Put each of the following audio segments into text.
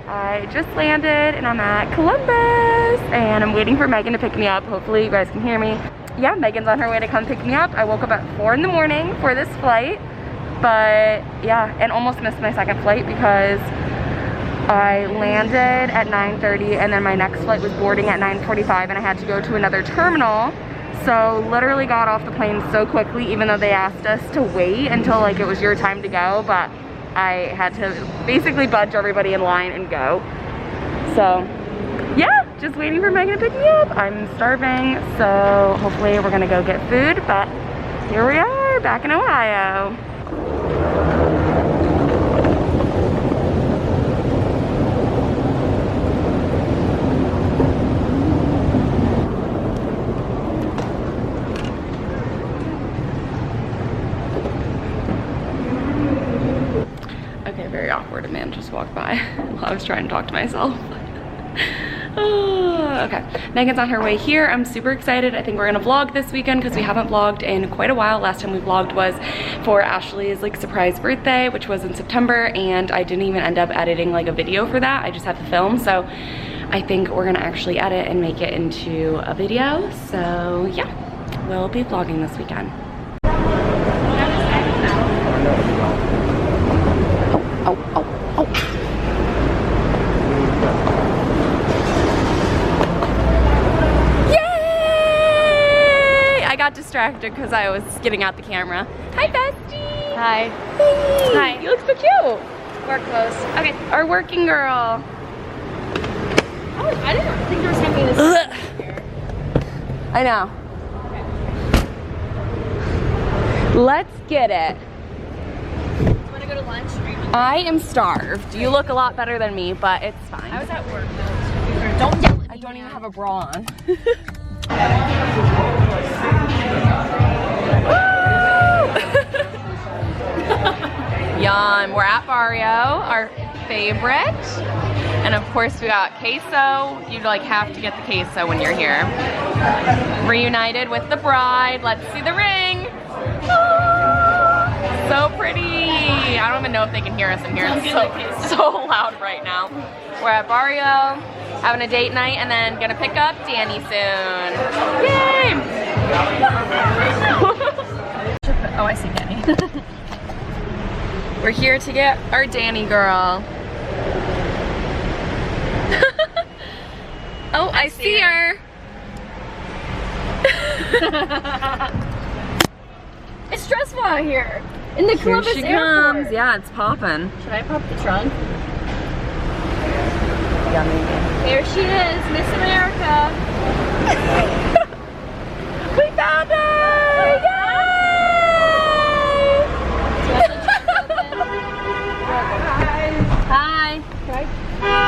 I just landed and I'm at Columbus and I'm waiting for Megan to pick me up. Hopefully you guys can hear me. Yeah, Megan's on her way to come pick me up. I woke up at 4 in the morning for this flight, but yeah, and almost missed my second flight because I landed at 9:30 and then my next flight was boarding at 9:45 and I had to go to another terminal. So literally got off the plane so quickly, even though they asked us to wait until like it was your time to go, but I had to basically budge everybody in line and go. So yeah, just waiting for Megan to pick me up. I'm starving, so hopefully we're gonna go get food, but here we are back in Ohio. Very awkward, a man just walked by while I was trying to talk to myself. Okay, Megan's on her way here. I'm super excited. I think we're gonna vlog this weekend because we haven't vlogged in quite a while. Last time we vlogged was for Ashley's like surprise birthday, which was in September, and I didn't even end up editing like a video for that. I just had to film, so I think we're gonna actually edit and make it into a video. So yeah, we'll be vlogging this weekend. Oh, oh, oh. Yay! I got distracted because I was getting out the camera. Hi, bestie. Hi. Hey. Hi. You look so cute. Work clothes. Okay. Our working girl. Oh, I didn't think there was something this here. I know. Okay. Let's get it. Want to go to lunch? I am starved. You look a lot better than me, but it's fine. I was at work though. Don't yell at me. I don't even have a bra on. Yum. We're at Barrio, our favorite. And of course we got queso. You like have to get the queso when you're here. Reunited with the bride. Let's see the ring. So pretty. I don't even know if they can hear us in here. It's so loud right now. We're at Barrio, having a date night, and then gonna pick up Danny soon. Yay! Oh, I see Danny. We're here to get our Danny girl. Oh, I see her. It's stressful out here. In the Columbus Here she airport. comes. Yeah, it's popping. Should I pop the trunk? Yummy. Here she is, Miss America. We found her! Yay! Hi.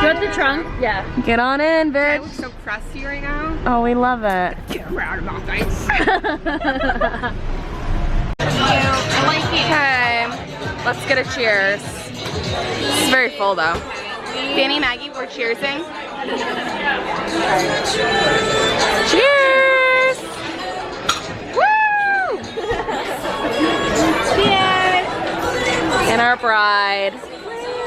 Do you want the trunk? Yeah. Get on in, bitch. I look so crusty right now. Oh, we love it. Get out of my face. I like it. Okay, let's get a cheers. It's very full though. Danny, Maggie, we're cheersing. Cheers! Woo! Cheers! And our bride.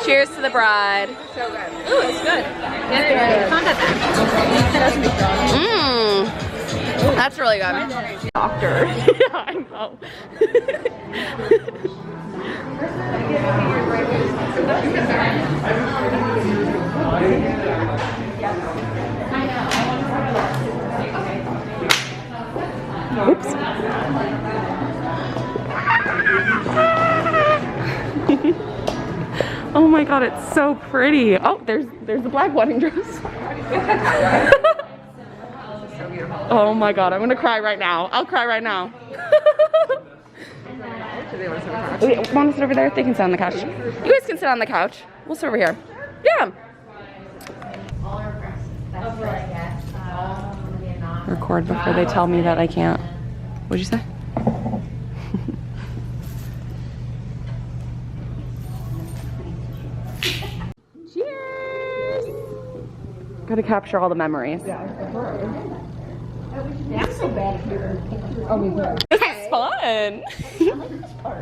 Cheers to the bride. So good. Ooh, it's good. Yeah, contact that. Mmm. That's really good. Doctor. Yeah, I know. Oops. Oh my god, it's so pretty. Oh, there's the black wedding dress. Oh my god, I'm gonna cry right now. I'll cry right now. Okay, want to sit over there? They can sit on the couch. You guys can sit on the couch. We'll sit over here. Yeah. Record before they tell me that I can't. What'd you say? Cheers! Gotta capture all the memories. I'm so bad here. This is fun.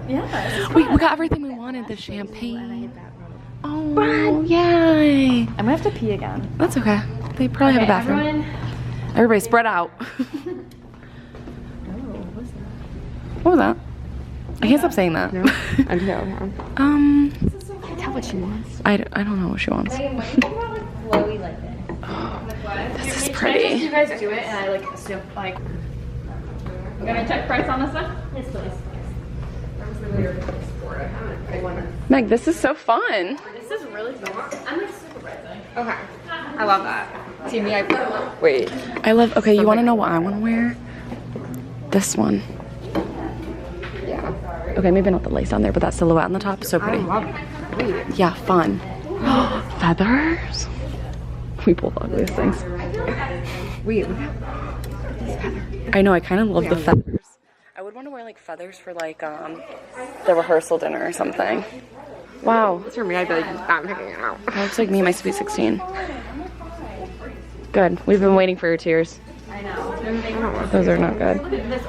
Yeah. Wait, we got everything we wanted. The champagne. Oh, yay. I'm gonna have to pee again. That's okay. They probably have a bathroom. Everybody spread out. What was that? I can't stop saying that. No? I do. Tell what she wants. I don't know what she wants. Flowy like this. This is pretty. You guys do it and I like assume like. I'm gonna check price on this one. Yes, please. Meg, this is so fun. This is really fun. I'm like supervising. Okay. I love that. See me, wait. I love, okay, you wanna know what I wanna wear? This one. Yeah. Okay, maybe not the lace on there, but that silhouette on the top is so I pretty. love it. Wait. Yeah, fun. Feathers? We both love these things. Wait, look at I know, I kind of love the feathers. I would want to wear like feathers for like the rehearsal dinner or something. Wow. this for me, I'd be like, I'm picking it out. That looks like me, my Sweet 16. Good. We've been waiting for your tears. I know. Those are not good.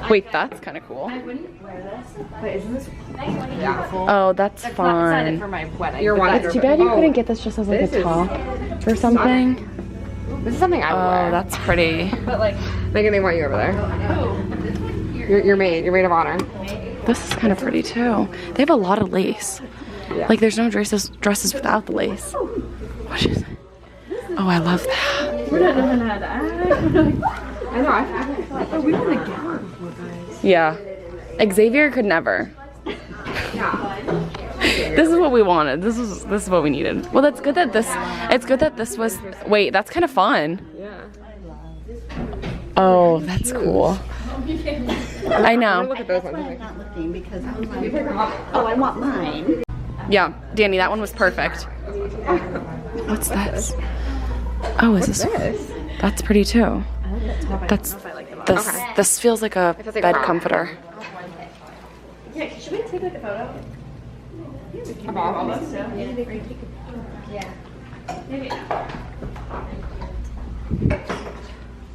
Wait, that's kind of cool. I wouldn't wear this, but isn't this beautiful? Oh, that's Not fun. for my wedding. You're but one. that's- It's too bad you couldn't get this just as like This a is top or something. This is something I would wear. Oh, that's pretty. But like, Megan, they want you over there. Your maid of honor. This is kind of pretty too. They have a lot of lace. Yeah. Like there's no dresses without the lace. What is it? Oh, I love that. we don't know how to act. I know. We want to get one. Yeah. Xavier could never. This is what we wanted. This is what we needed. Well, that's good that it's good that this was, wait, that's kind of fun. Yeah. Oh, that's cool. I know. Look at those ones. Not looking because I was like, oh, I want mine. Yeah, Danny, that one was perfect. What's this? Oh, is this? That's pretty too. That's this feels like a feels like bed a wrap. comforter. Yeah, should we take like a photo? Of all of us?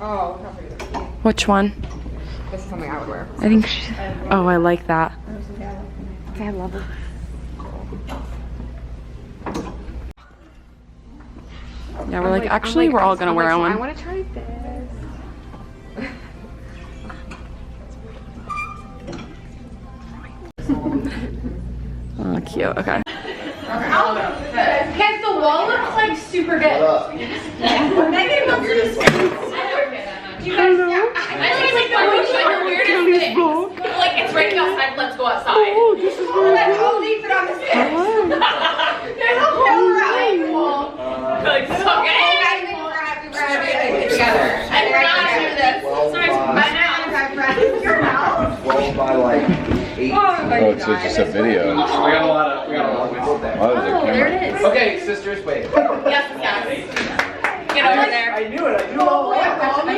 Oh, how pretty. Which one? This is something I would wear. I think she, oh, I like that. I love it. Yeah, we're like, actually, we're all gonna wear I one. want to try this. Oh, cute. Okay. Guys, the wall looks like super good. Megan wants to do you guys, yeah. I think it's like the weirdest thing. Like, it's raining outside, let's go outside. Oh, this is really good. I'll leave it on the stairs. There's a whole ride. Like, so good. Together. I cannot do this. Sorry, my mouth. Your mouth? 12 by like 8. Oh, it's just a video. We got a lot of Oh, there's a camera. it is. Okay, sisters, wait. Yes. Get over there. I knew it. I knew it all. I'll probably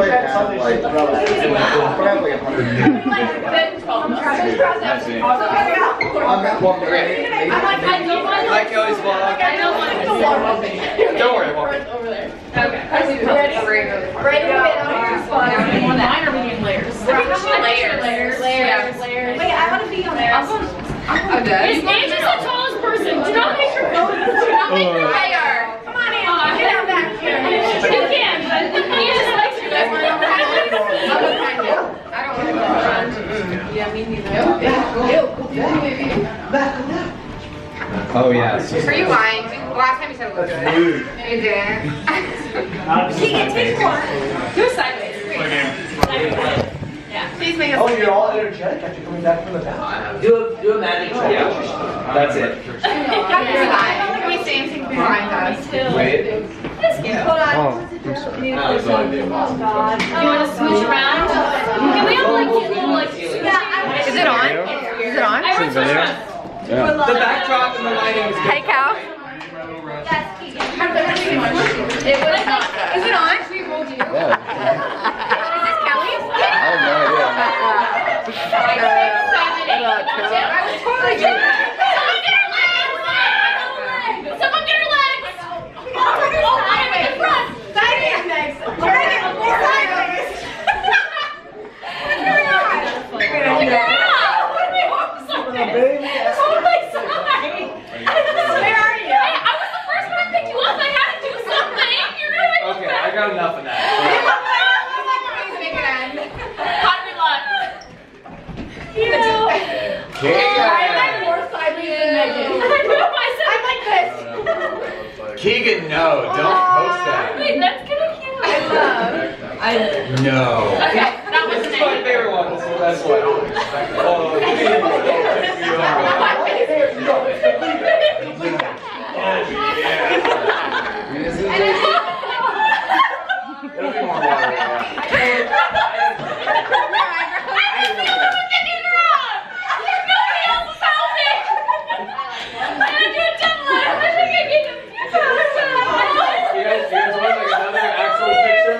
have like probably 100. I'm not walking around. Like Kelly's vlog. I don't want to. Don't worry, walk. Okay. Ready? Mine are being layers. Layers. Wait, I want to be on there. I'm dead. Is Andrew's the tallest person? Do not make her go. Do not make her higher. Come on, Anna. Get out back here. You can, but he just likes you guys. I don't want to go around. Yeah, me neither. Oh, yeah. Are you lying? Last time you said it was good. You didn't. He can take one. Do it sideways. Yeah. Please make us. Oh, you're all energetic after coming back from the bathroom. Do a magic trick. That's it. You're lying. Can we say anything behind us? Wait. Hold on. Oh, I'm sorry. You want to swoosh around? Can we all like get little like? Is it on? Is it on? Everyone's swoosh around. Yeah. The backdrop and the lighting is good. Hey, Cal. It was not. Is it on? Yeah. Is this Kelly's? I have no idea. I was totally joking. Someone get her legs! Oh, I'm in the front! Sideways! Where are you? I was the first Keegan, no, don't post that. Wait, that's kind of cute. No. Okay, that was This the is my name. favorite one, so that's why. It'll be more water, yeah. You guys want like another actual picture?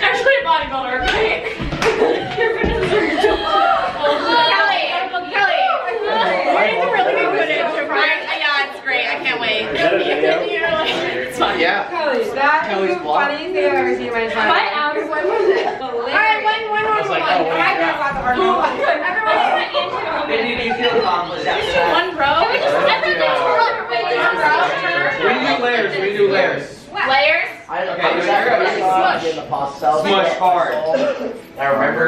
Actually, a bodybuilder, okay? Your fitness is Kelly, you're getting really good footage, right? Yeah, it's great. I can't wait. It's fun. Yeah. Kelly's funniest thing I've ever seen in my entire life. What hours? When was it? Alright, one. Maybe you feel accomplished. One row? We do layers. Layers? Okay, Smush hard. I remember.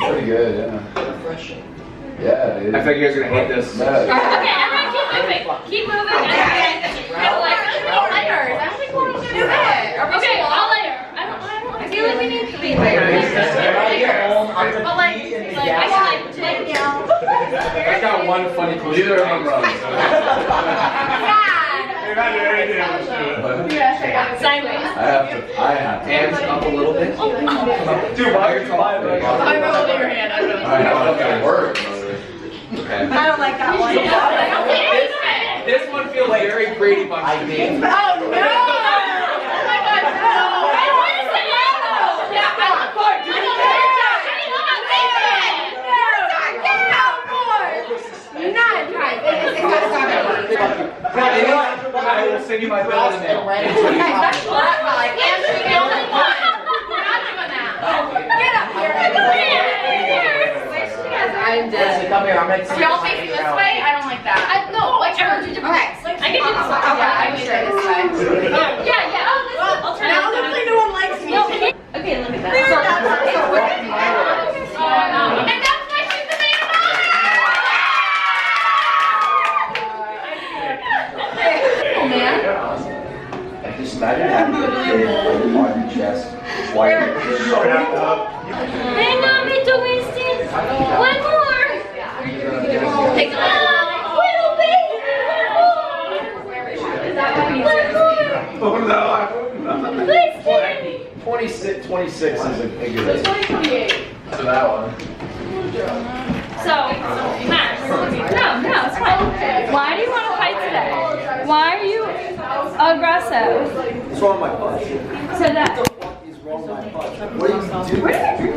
Pretty good, yeah. Yeah, dude. I feel like you guys are gonna hate this. Yeah. Okay, everyone keep moving. Keep moving. Layers. I don't think we'll do it. Okay, I'll layer. I feel like we need 3 layers. But like, I can like take down. I got one funny question. Neither of them runs. Sideways. I have to. Hands up a little bit. Dude, why are you trying? I'm holding your hand. I'm I know, it's gonna work. Okay. I don't like that one. This one feels very Brady Bunch to me. Oh no! Oh my god, no! And what is the arrow? Yeah, I love it. I love it. I will send you my bill in the mail. Okay, that's what I like. Answer the only one. We're not doing that. Get up here. I'm dead. Come here, I'm gonna see. Y'all facing this way? I don't like that. No, like everyone do different ways. I can do this one. Okay, I can try this way. Yeah. Oh, this is alternative. Now looks like no one likes me. Okay, let me back. And that's why she's the main I just imagine having a kid on your chest. White. Hang on, Mr. Winston. One more. Take a little baby. Oh no. Please, Kitty. 26 is a bigger. So that one. So, Max. No, it's fine. Why do you want to fight today? Why are you aggressive? What's wrong with my butt? So that. What's wrong with my butt? What are you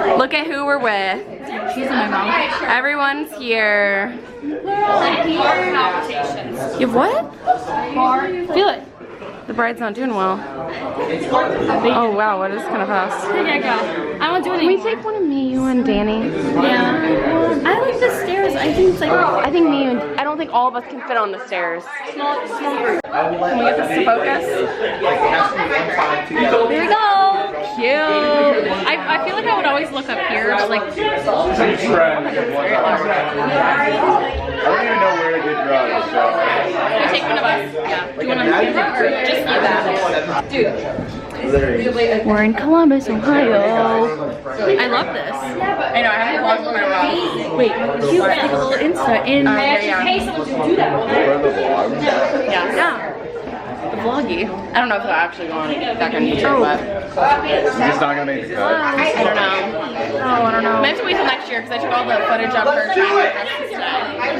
doing? Look at who we're with. She's in my mouth. Everyone's here. Palpitations. You have what? Feel it. The bride's not doing well. Oh wow, what is kind of fast? Okay, go. I won't do it Can we anymore. take one of me, you, and Danny? Yeah. I like the stairs. I think it's like. I think me and I don't think all of us can fit on the stairs. Small group. Can we get this to focus? Like, it has to be one time together. Here we go. Cute. I feel like I would always look up here, just like. I don't even know where to get drugs. So. Can you take one of us? Yeah. Do you want to do that or just do that? Dude. We're in Columbus, Ohio. I love this. I know, I haven't vlogged in a while. Wait, you like a little Insta in. I actually pay someone to do that. Yeah. The vloggy. I don't know if it'll actually go on back on YouTube, but. He's not gonna make the cut. I don't know. Oh, I don't know. I have to wait till next year because I took all the footage of her trying on dresses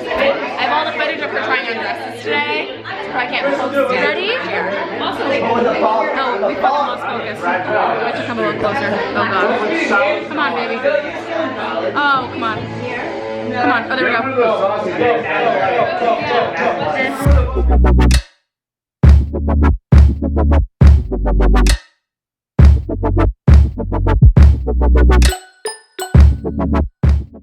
today. I have all the footage of her trying on dresses today, so I can't post it. Ready? Awesome. Oh, we put the most focus. We have to come a little closer. Oh god. Come on, baby. Oh, come on. Come on. Oh, there we go.